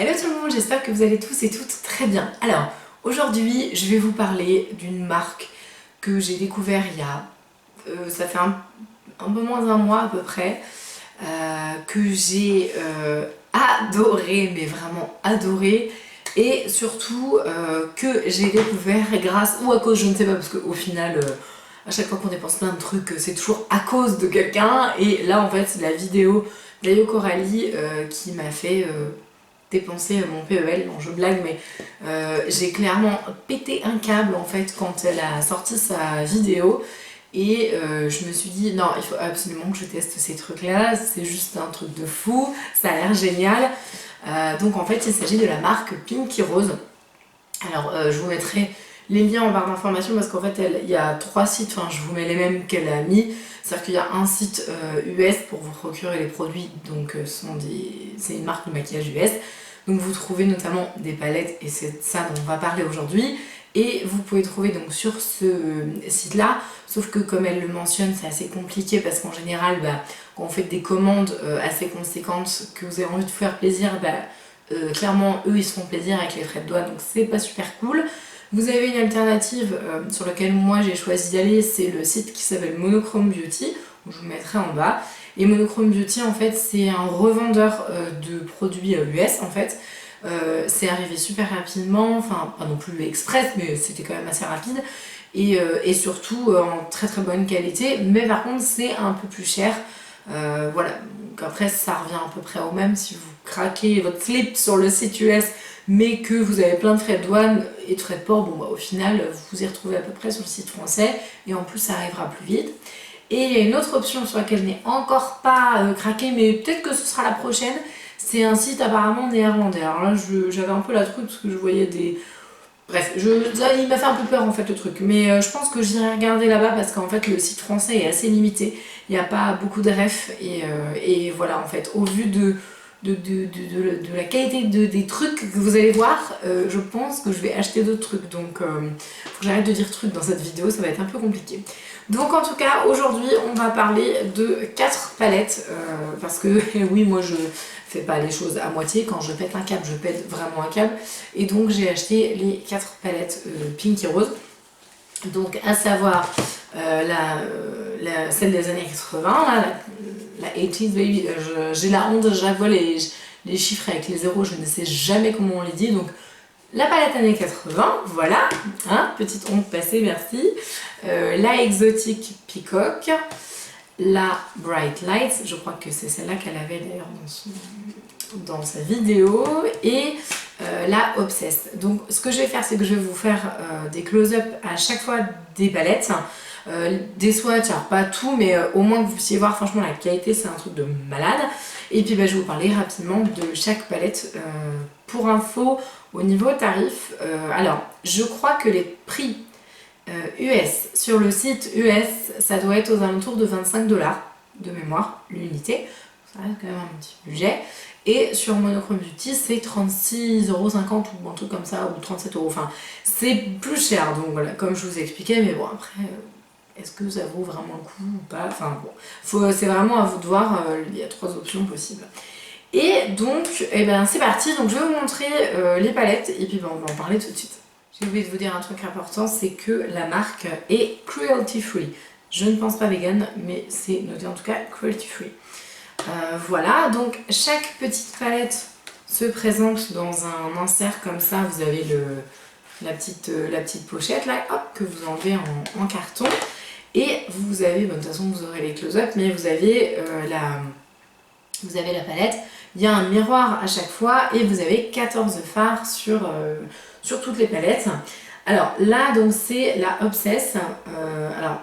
Hello tout le monde, j'espère que vous allez tous et toutes très bien. Alors, aujourd'hui, je vais vous parler d'une marque que j'ai découvert il y a... ça fait un peu moins d'un mois à peu près, que j'ai adoré, mais vraiment adoré, et surtout que j'ai découvert grâce ou à cause, je ne sais pas, parce qu'au final... à chaque fois qu'on dépense plein de trucs, c'est toujours à cause de quelqu'un. Et là, en fait, c'est la vidéo d'Ayo Coralie qui m'a fait dépenser mon PEL. Non, je blague, mais j'ai clairement pété un câble, en fait, quand elle a sorti sa vidéo. Et je me suis dit, non, il faut absolument que je teste ces trucs-là. C'est juste un truc de fou. Ça a l'air génial. Donc, en fait, il s'agit de la marque Pinky Rose. Alors, je vous mettrai les liens en barre d'informations parce qu'en fait il y a 3 sites, enfin je vous mets les mêmes qu'elle a mis, c'est-à-dire qu'il y a un site US pour vous procurer les produits, donc c'est une marque de maquillage US, donc vous trouvez notamment des palettes et c'est ça dont on va parler aujourd'hui, et vous pouvez trouver donc sur ce site là, sauf que comme elle le mentionne c'est assez compliqué parce qu'en général quand vous faites des commandes assez conséquentes, que vous avez envie de vous faire plaisir, clairement eux ils se font plaisir avec les frais de douane, donc c'est pas super cool. Vous avez une alternative sur laquelle moi j'ai choisi d'aller, c'est le site qui s'appelle Monochrome Beauty, je vous mettrai en bas. Et Monochrome Beauty en fait c'est un revendeur de produits US en fait. C'est arrivé super rapidement, enfin pas non plus express mais c'était quand même assez rapide. Et surtout en très très bonne qualité, mais par contre c'est un peu plus cher. Voilà, donc après ça revient à peu près au même si vous craquez votre slip sur le site US mais que vous avez plein de frais de douane et de frais de port, bon au final vous vous y retrouvez à peu près sur le site français et en plus ça arrivera plus vite. Et il y a une autre option sur laquelle je n'ai encore pas craqué, mais peut-être que ce sera la prochaine, c'est un site apparemment néerlandais. Alors là j'avais un peu la truc parce que je voyais des... Bref, il m'a fait un peu peur en fait le truc, mais je pense que j'irai regarder là-bas parce qu'en fait le site français est assez limité, il n'y a pas beaucoup de refs et voilà en fait au vu de la qualité des trucs que vous allez voir, je pense que je vais acheter d'autres trucs, donc faut que j'arrête de dire trucs dans cette vidéo, ça va être un peu compliqué. Donc en tout cas aujourd'hui on va parler de 4 palettes, parce que oui moi je fais pas les choses à moitié, quand je pète un câble je pète vraiment un câble, et donc j'ai acheté les 4 palettes Pinky Rose, donc à savoir celle des années 80, là, la 80s baby, j'ai la honte, je vois les chiffres avec les zéros, je ne sais jamais comment on les dit, donc la palette années 80, voilà, hein, petite honte passée, merci. La exotique Peacock, la Bright Lights, je crois que c'est celle-là qu'elle avait d'ailleurs dans sa vidéo, et la Obsessed. Donc ce que je vais faire, c'est que je vais vous faire des close-up à chaque fois des palettes, des swatchs, alors pas tout, mais au moins que vous puissiez voir, franchement la qualité c'est un truc de malade. Et puis je vais vous parler rapidement de chaque palette. Pour info, au niveau tarif, alors je crois que les prix US sur le site US, ça doit être aux alentours de 25$ de mémoire, l'unité, ça reste quand même un petit budget. Et sur Monochrome Beauty, c'est 36,50€ ou un truc comme ça, ou 37€, enfin c'est plus cher, donc voilà, comme je vous expliquais, mais bon après... est-ce que ça vaut vraiment le coup ou pas? Enfin bon, c'est vraiment à vous de voir, il y a 3 options possibles. Et donc, eh ben, c'est parti, donc je vais vous montrer les palettes et puis on va en parler tout de suite. J'ai oublié de vous dire un truc important, c'est que la marque est cruelty free. Je ne pense pas vegan, mais c'est noté en tout cas cruelty free. Voilà, donc chaque petite palette se présente dans un insert comme ça, vous avez la petite pochette là, hop, que vous enlevez en carton. Et vous avez, bon, de toute façon vous aurez les close-up, mais vous avez la palette, il y a un miroir à chaque fois et vous avez 14 fards sur toutes les palettes. Alors là donc c'est la Obsess, alors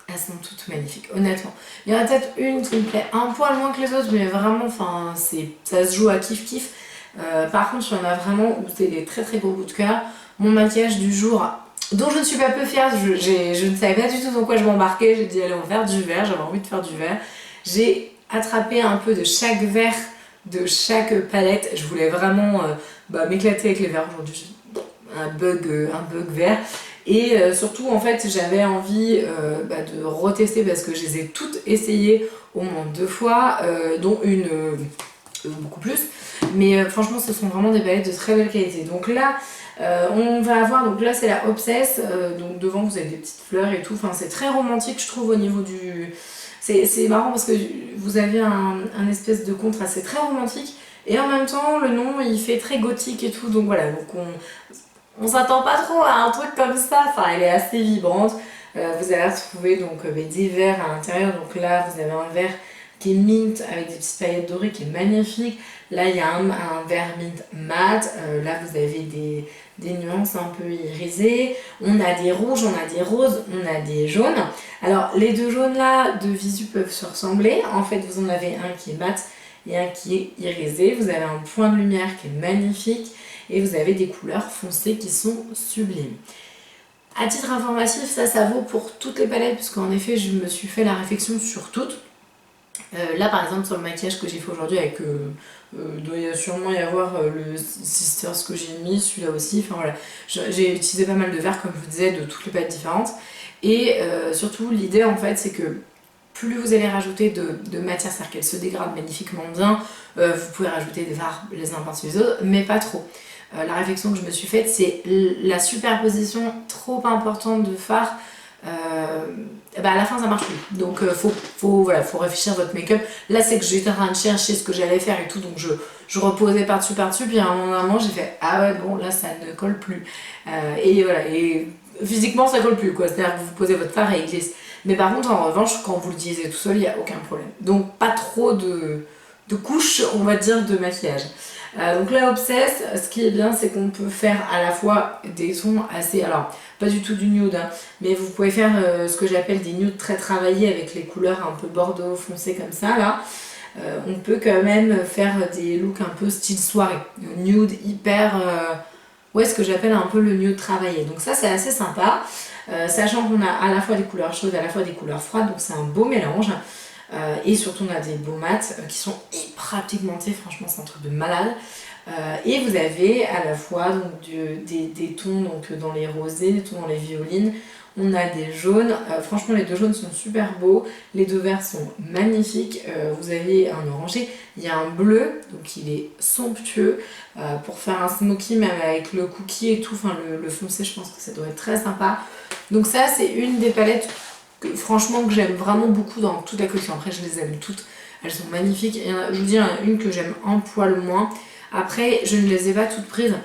elles sont toutes magnifiques honnêtement. Il y en a peut-être une qui me plaît un poil moins que les autres, mais vraiment enfin ça se joue à kiff kiff. Par contre il y en a vraiment où c'est des très très gros coups de cœur. Mon maquillage du jour, dont je ne suis pas peu fière, je ne savais pas du tout dans quoi je m'embarquais, j'ai dit allez on va faire du vert, j'avais envie de faire du vert. J'ai attrapé un peu de chaque vert de chaque palette, je voulais vraiment m'éclater avec les verts aujourd'hui, un bug vert. Et surtout en fait j'avais envie de retester parce que je les ai toutes essayées au moins 2 fois, dont une beaucoup plus. Mais franchement, ce sont vraiment des palettes de très belle qualité. Donc là, on va avoir, donc là c'est la Obsesse, donc devant vous avez des petites fleurs et tout, enfin c'est très romantique je trouve au niveau du... C'est marrant parce que vous avez un espèce de contraste, c'est très romantique et en même temps le nom il fait très gothique et tout, donc voilà, donc on s'attend pas trop à un truc comme ça, enfin elle est assez vibrante. Vous allez retrouver donc des verres à l'intérieur, donc là vous avez un verre qui est mint avec des petites paillettes dorées qui est magnifique. Là il y a un verre mint mat, là vous avez des nuances un peu irisées, on a des rouges, on a des roses, on a des jaunes. Alors les deux jaunes là de visu peuvent se ressembler, en fait vous en avez un qui est mat et un qui est irisé, vous avez un point de lumière qui est magnifique et vous avez des couleurs foncées qui sont sublimes. À titre informatif, ça vaut pour toutes les palettes, puisqu'en effet je me suis fait la réflexion sur toutes. Là par exemple sur le maquillage que j'ai fait aujourd'hui avec doit y sûrement y avoir le Sisters que j'ai mis, celui-là aussi, enfin voilà, j'ai utilisé pas mal de verres comme je vous disais de toutes les palettes différentes et surtout l'idée en fait c'est que plus vous allez rajouter de matière, c'est-à-dire qu'elle se dégrade magnifiquement bien, vous pouvez rajouter des fards les uns par-dessus les autres, mais pas trop. La réflexion que je me suis faite c'est la superposition trop importante de fards. Bah à la fin ça marche plus, donc voilà, faut réfléchir votre make-up. Là c'est que j'étais en train de chercher ce que j'allais faire et tout, donc je reposais par-dessus, puis à un moment j'ai fait ah ouais bon là ça ne colle plus, et voilà, et physiquement ça colle plus quoi, c'est-à-dire que vous posez votre fard et il glisse, mais par contre en revanche quand vous l'utilisez tout seul il n'y a aucun problème, donc pas trop de couches on va dire de maquillage. Donc la Obsesse, ce qui est bien c'est qu'on peut faire à la fois des tons assez, alors pas du tout du nude hein, mais vous pouvez faire ce que j'appelle des nudes très travaillés avec les couleurs un peu bordeaux foncé comme ça là. On peut quand même faire des looks un peu style soirée, nude hyper, ouais ce que j'appelle un peu le nude travaillé, donc ça c'est assez sympa, sachant qu'on a à la fois des couleurs chaudes, à la fois des couleurs froides, donc c'est un beau mélange. Et surtout on a des beaux mats qui sont hyper pigmentés, franchement c'est un truc de malade. Et vous avez à la fois donc, des tons donc, dans les rosés, des tons dans les violines, on a des jaunes, franchement les deux jaunes sont super beaux, les deux verts sont magnifiques, vous avez un orangé, il y a un bleu, donc il est somptueux, pour faire un smoky même avec le cookie et tout, enfin le foncé je pense que ça doit être très sympa. Donc ça c'est une des palettes franchement que j'aime vraiment beaucoup dans toute la collection. Après je les aime toutes, elles sont magnifiques. Et je vous dis, il y en a une que j'aime un poil moins. Après je ne les ai pas toutes prises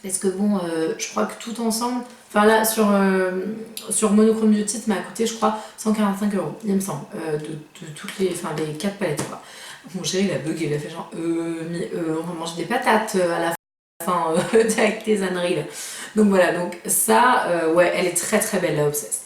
parce que bon je crois que tout ensemble, enfin là sur Monochrome Beauty ça m'a coûté je crois 145 € il me semble, de toutes les 4 palettes quoi. Mon chéri il a bugué, il a fait genre on va manger des patates à la fin avec tes âneries là. Donc voilà, donc ça ouais elle est très très belle la Obsesse.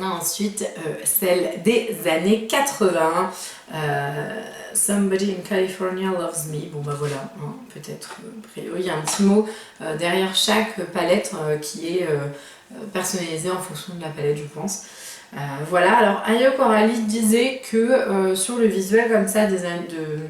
Ensuite, celle des années 80, Somebody in California Loves Me. Bon bah voilà, hein, peut-être, il y a un petit mot derrière chaque palette qui est personnalisé en fonction de la palette je pense. Voilà, alors Ayo Coralie disait que sur le visuel comme ça de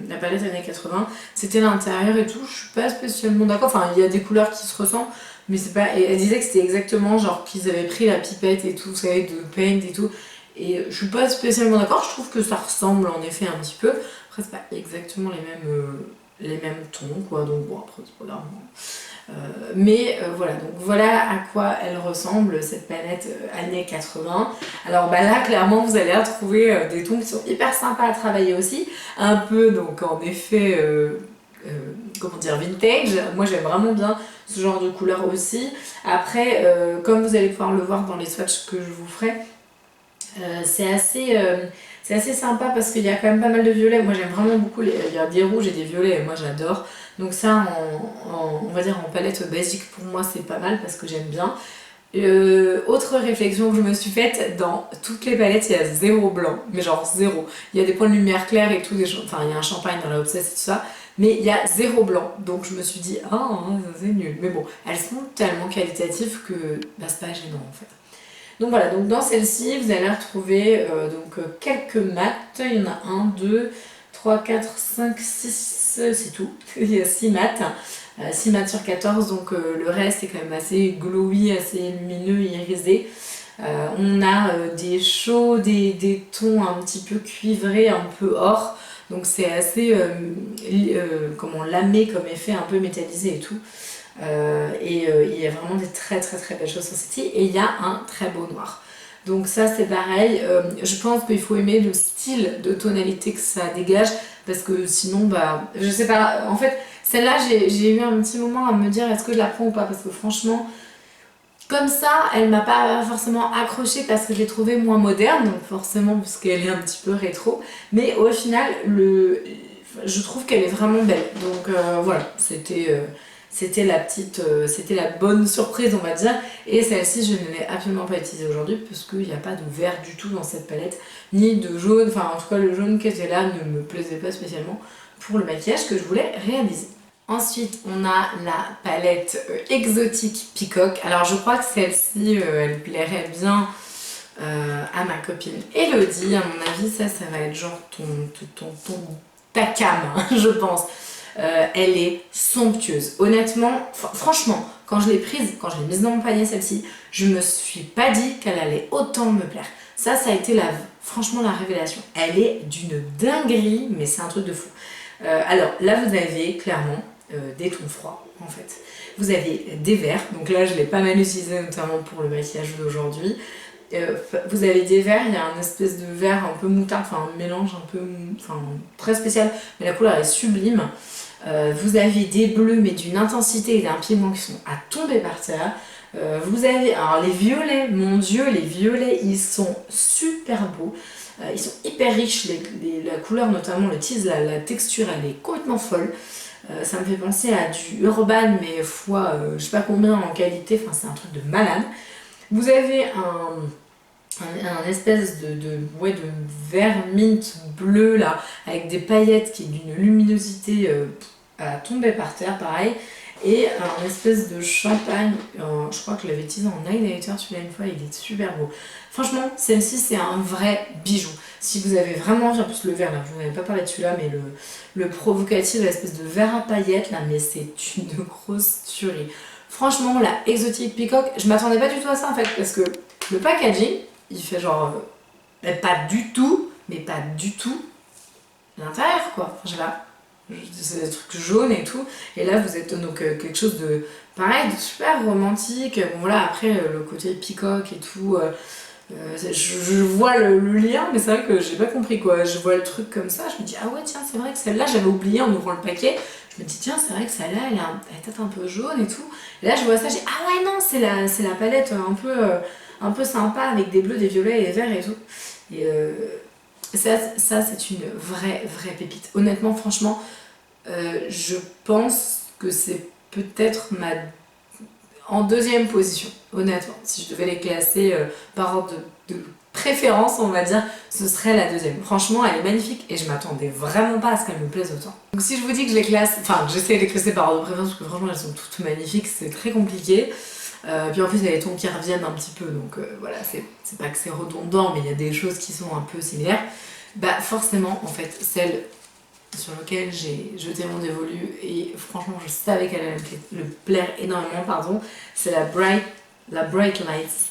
la palette années 80, c'était l'intérieur et tout, je suis pas spécialement d'accord, enfin il y a des couleurs qui se ressemblent, mais c'est pas. Et elle disait que c'était exactement genre qu'ils avaient pris la pipette et tout, vous savez, de paint et tout. Et je suis pas spécialement d'accord, je trouve que ça ressemble en effet un petit peu. Après, c'est pas exactement les mêmes tons, quoi, donc bon, après, c'est pas grave. Mais voilà, donc voilà à quoi elle ressemble cette palette années 80. Alors bah là, clairement, vous allez retrouver des tons qui sont hyper sympas à travailler aussi. Un peu, donc en effet. Comment dire, vintage. Moi j'aime vraiment bien ce genre de couleur aussi. Après comme vous allez pouvoir le voir dans les swatchs que je vous ferai, c'est assez sympa parce qu'il y a quand même pas mal de violets. Moi j'aime vraiment beaucoup, il y a des rouges et des violets et moi j'adore. Donc ça on va dire en palette basique pour moi c'est pas mal parce que j'aime bien. Autre réflexion que je me suis faite, dans toutes les palettes il y a zéro blanc, mais genre zéro. Il y a des points de lumière clairs et tout, enfin il y a un champagne dans la Obsesse et tout ça, mais il y a zéro blanc, donc je me suis dit ah c'est nul, mais bon elles sont tellement qualitatives que bah, c'est pas gênant en fait. Donc voilà, donc dans celle-ci vous allez retrouver quelques mats, il y en a 1, 2, 3, 4, 5, 6, c'est tout, il y a 6 mats. 6 mats sur 14, donc le reste est quand même assez glowy, assez lumineux, irisé. On a des chauds, des tons un petit peu cuivrés, un peu or. Donc c'est assez comment lamé comme effet, un peu métallisé et tout. Il y a vraiment des très très très belles choses sur cette fille et il y a un très beau noir. Donc ça c'est pareil, je pense qu'il faut aimer le style de tonalité que ça dégage parce que sinon bah je sais pas, en fait celle-là j'ai eu un petit moment à me dire est-ce que je la prends ou pas parce que franchement comme ça elle m'a pas forcément accrochée parce que je l'ai trouvée moins moderne donc forcément parce qu'elle est un petit peu rétro mais au final je trouve qu'elle est vraiment belle donc voilà c'était la petite, c'était la bonne surprise on va dire et celle-ci je ne l'ai absolument pas utilisée aujourd'hui parce qu'il n'y a pas de vert du tout dans cette palette ni de jaune, enfin en tout cas le jaune qui était là ne me plaisait pas spécialement pour le maquillage que je voulais réaliser. Ensuite on a la palette exotique Peacock, alors je crois que celle-ci elle plairait bien à ma copine Elodie, à mon avis ça va être genre ta cam je pense. Elle est somptueuse. Honnêtement, franchement, quand je l'ai prise, quand je l'ai mise dans mon panier celle-ci, je me suis pas dit qu'elle allait autant me plaire. Ça a été franchement la révélation. Elle est d'une dinguerie, mais c'est un truc de fou. Alors là, vous avez clairement des tons froids, en fait. Vous avez des verts, donc là, je l'ai pas mal utilisé, notamment pour le maquillage d'aujourd'hui. Vous avez des verts, il y a un espèce de vert un peu moutarde, enfin un mélange un peu très spécial, mais la couleur est sublime. Vous avez des bleus mais d'une intensité et d'un pigment qui sont à tomber par terre. Vous avez alors les violets, mon dieu les violets ils sont super beaux, ils sont hyper riches, la couleur notamment le tease, la texture elle est complètement folle. Ça me fait penser à du Urban mais fois je sais pas combien en qualité, enfin c'est un truc de malade. Vous avez un espèce de vert mint bleu là, avec des paillettes qui est d'une luminosité à tomber par terre, pareil. Et un espèce de champagne, je crois que je l'avais utilisé en highlighter celui-là une fois, il est super beau. Franchement, celle-ci c'est un vrai bijou. Si vous avez vraiment envie, en plus le vert là, je vous avais pas parlé de celui-là, mais le provocatif, l'espèce de vert à paillettes là, mais c'est une grosse tuerie. Franchement, la Exotic Peacock, je m'attendais pas du tout à ça en fait, parce que le packaging, il fait genre, pas du tout, mais pas du tout l'intérieur quoi. Enfin, je sais pas, c'est des trucs jaunes et tout, et là vous êtes donc quelque chose de pareil, de super romantique. Bon voilà, après le côté peacock et tout, je vois le lien, mais c'est vrai que j'ai pas compris quoi. Je vois le truc comme ça, je me dis ah ouais tiens c'est vrai que celle-là j'avais oublié en ouvrant le paquet. Je me dis tiens c'est vrai que celle-là elle est peut-être un peu jaune et tout. Et là je vois ça, j'ai ah ouais non c'est la palette un peu sympa avec des bleus, des violets et des verts et tout. Et ça c'est une vraie pépite. Honnêtement franchement je pense que c'est peut-être en deuxième position, honnêtement. Si je devais les classer par ordre de préférence, on va dire, ce serait la deuxième. Franchement, elle est magnifique et je m'attendais vraiment pas à ce qu'elle me plaise autant. Donc si je vous dis que je les classe, enfin j'essaie de les classer par ordre de préférence parce que franchement elles sont toutes magnifiques, c'est très compliqué. Puis en plus il y a les tons qui reviennent un petit peu, donc voilà, c'est pas que c'est redondant, mais il y a des choses qui sont un peu similaires. Bah forcément, en fait, celle sur lequel j'ai jeté mon dévolu et franchement je savais qu'elle allait me plaire énormément, pardon, c'est la Bright Lights.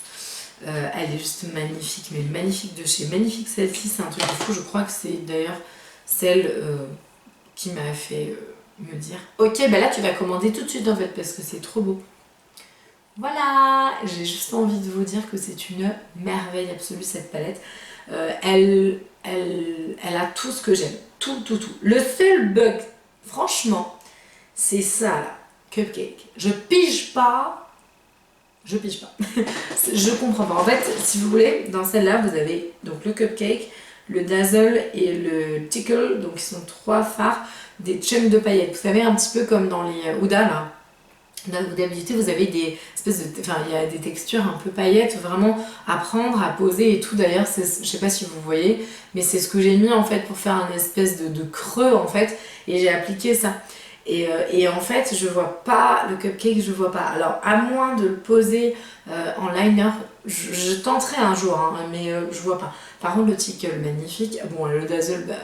Elle est juste magnifique, mais magnifique de chez magnifique. Celle-ci c'est un truc de fou, je crois que c'est d'ailleurs celle qui m'a fait me dire ok bah là tu vas commander tout de suite en fait parce que c'est trop beau. Voilà, j'ai juste envie de vous dire que c'est une merveille absolue cette palette. Elle a tout ce que j'aime, tout. Le seul bug, franchement, c'est ça là, Cupcake. Je pige pas. Je comprends pas. En fait, si vous voulez, dans celle-là, vous avez donc le Cupcake, le Dazzle et le Tickle, donc ils sont trois fards, des chunks de paillettes. Vous savez, un petit peu comme dans les Huda là. D'habitude vous avez des espèces de, enfin il y a des textures un peu paillettes vraiment à prendre, à poser et tout. D'ailleurs je sais pas si vous voyez mais c'est ce que j'ai mis en fait pour faire un espèce de creux en fait et j'ai appliqué ça et en fait je vois pas le cupcake, je vois pas. Alors à moins de le poser en liner, je tenterai un jour hein, mais je vois pas. Par contre le tickle magnifique, bon le dazzle bah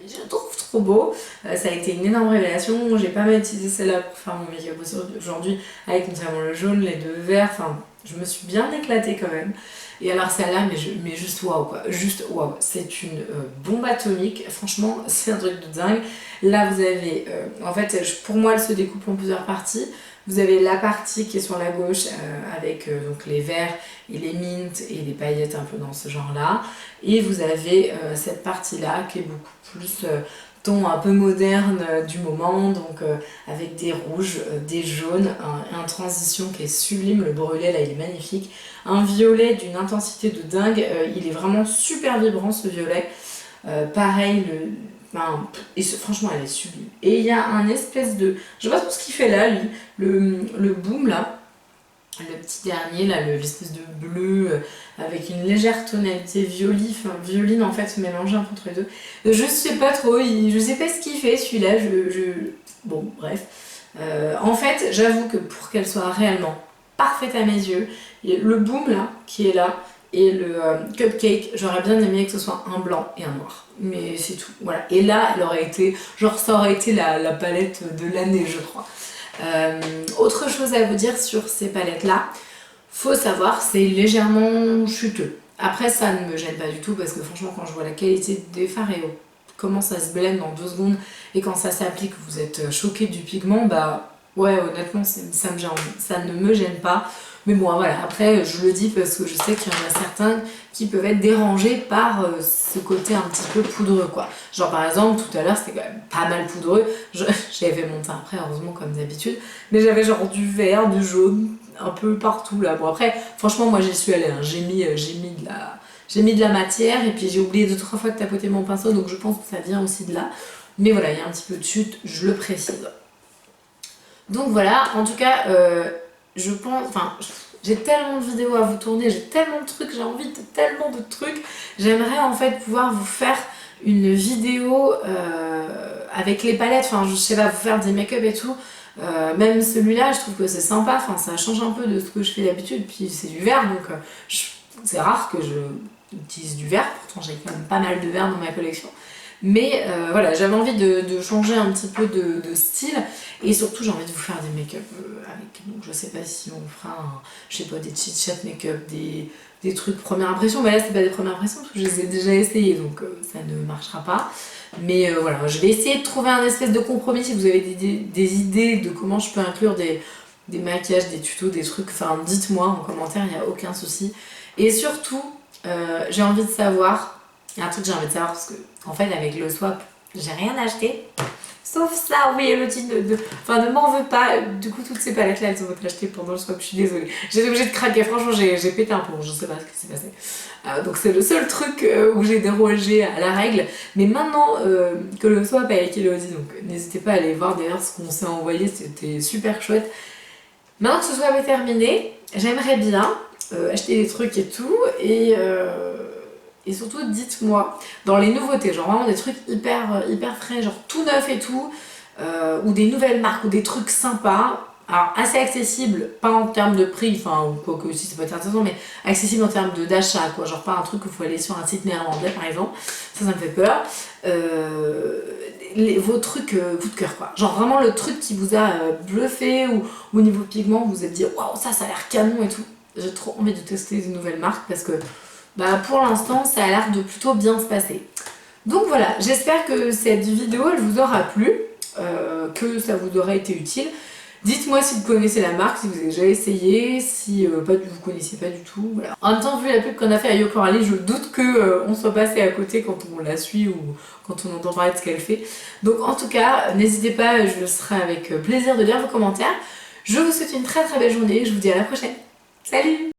je le trouve trop beau, ça a été une énorme révélation, j'ai pas mal utilisé celle-là pour faire mon make-up aujourd'hui avec notamment le jaune, les deux verts, enfin Je me suis bien éclatée quand même. Et alors celle-là, mais juste waouh quoi, juste waouh. C'est une bombe atomique, franchement c'est un truc de dingue. Là vous avez, en fait pour moi elle se découpe en plusieurs parties. Vous avez la partie qui est sur la gauche avec donc les verts et les mints et les paillettes un peu dans ce genre là. Et vous avez cette partie là qui est beaucoup plus ton un peu moderne du moment, donc avec des rouges, des jaunes, un transition qui est sublime, le brelet là il est magnifique, un violet d'une intensité de dingue, il est vraiment super vibrant ce violet, pareil, franchement elle est sublime. Et il y a un espèce de, je sais pas trop ce qu'il fait là lui, le boom là, le petit dernier là, l'espèce de bleu avec une légère tonalité violine en fait mélangée entre les deux. Je sais pas trop, je sais pas ce qu'il fait celui-là, bon bref. En fait j'avoue que pour qu'elle soit réellement parfaite à mes yeux, le boom là qui est là et le cupcake, j'aurais bien aimé que ce soit un blanc et un noir. Mais c'est tout, voilà. Et là elle aurait été, genre ça aurait été la palette de l'année je crois. Autre chose à vous dire sur ces palettes là, faut savoir c'est légèrement chuteux. Après ça ne me gêne pas du tout parce que franchement quand je vois la qualité des fards et comment ça se blende en 2 secondes et quand ça s'applique vous êtes choqué du pigment, bah ouais honnêtement ça ne me gêne pas. Mais bon voilà, après je le dis parce que je sais qu'il y en a certains qui peuvent être dérangés par ce côté un petit peu poudreux quoi. Genre par exemple tout à l'heure c'était quand même pas mal poudreux, j'avais fait mon teint après heureusement comme d'habitude, mais j'avais genre du vert, du jaune, un peu partout là. Bon après franchement moi j'y suis allée, hein. J'ai mis de la matière et puis j'ai oublié 2-3 fois de tapoter mon pinceau donc je pense que ça vient aussi de là. Mais voilà, il y a un petit peu de chute, je le précise. Donc voilà, en tout cas je pense, enfin j'ai tellement de vidéos à vous tourner, j'ai tellement de trucs, j'ai envie de tellement de trucs. J'aimerais en fait pouvoir vous faire une vidéo avec les palettes, enfin je sais pas, vous faire des make-up et tout. Même celui-là, je trouve que c'est sympa, enfin ça change un peu de ce que je fais d'habitude, puis c'est du vert donc c'est rare que je utilise du vert, pourtant j'ai quand même pas mal de vert dans ma collection. Mais voilà, j'avais envie de changer un petit peu de style et surtout j'ai envie de vous faire des make-up avec, donc je sais pas si on fera je sais pas, des chit chat make-up, des trucs première impression, mais là c'est pas des premières impressions parce que je les ai déjà essayées donc ça ne marchera pas. Mais voilà, je vais essayer de trouver un espèce de compromis si vous avez des idées de comment je peux inclure des maquillages, des tutos, des trucs, enfin dites-moi en commentaire, il n'y a aucun souci. Et surtout, j'ai envie de savoir, il y a un truc que j'ai envie de savoir parce que en fait avec le swap, j'ai rien acheté. Sauf ça, oui, Elodie, enfin, ne m'en veux pas. Du coup, toutes ces palettes-là, elles ont été achetées pendant le swap, je suis désolée. J'étais obligée de craquer, franchement, j'ai pété un plomb, je sais pas ce qui s'est passé. Donc c'est le seul truc où j'ai dérogé à la règle. Mais maintenant que le swap avec Elodie, donc n'hésitez pas à aller voir d'ailleurs ce qu'on s'est envoyé, c'était super chouette. Maintenant que ce swap est terminé, j'aimerais bien acheter des trucs et tout, et surtout dites-moi dans les nouveautés, genre vraiment des trucs hyper frais, genre tout neuf et tout, ou des nouvelles marques ou des trucs sympas, alors assez accessibles, pas en termes de prix, enfin ou quoi que aussi ça peut être intéressant, mais accessible en termes d'achat quoi, genre pas un truc qu'il faut aller sur un site néerlandais par exemple, ça me fait peur. Vos trucs coup de cœur quoi, genre vraiment le truc qui vous a bluffé ou au niveau pigment vous vous êtes dit waouh ça a l'air canon et tout. J'ai trop envie de tester des nouvelles marques parce que bah, pour l'instant ça a l'air de plutôt bien se passer. Donc voilà, j'espère que cette vidéo elle vous aura plu, que ça vous aura été utile. Dites-moi si vous connaissez la marque, si vous avez déjà essayé, si vous connaissiez pas du tout. Voilà. En même temps, vu la pub qu'on a fait à Yo Coralie, je doute qu'on soit passé à côté quand on la suit ou quand on entend parler de ce qu'elle fait. Donc en tout cas, n'hésitez pas, je serai avec plaisir de lire vos commentaires. Je vous souhaite une très belle journée, je vous dis à la prochaine. Salut!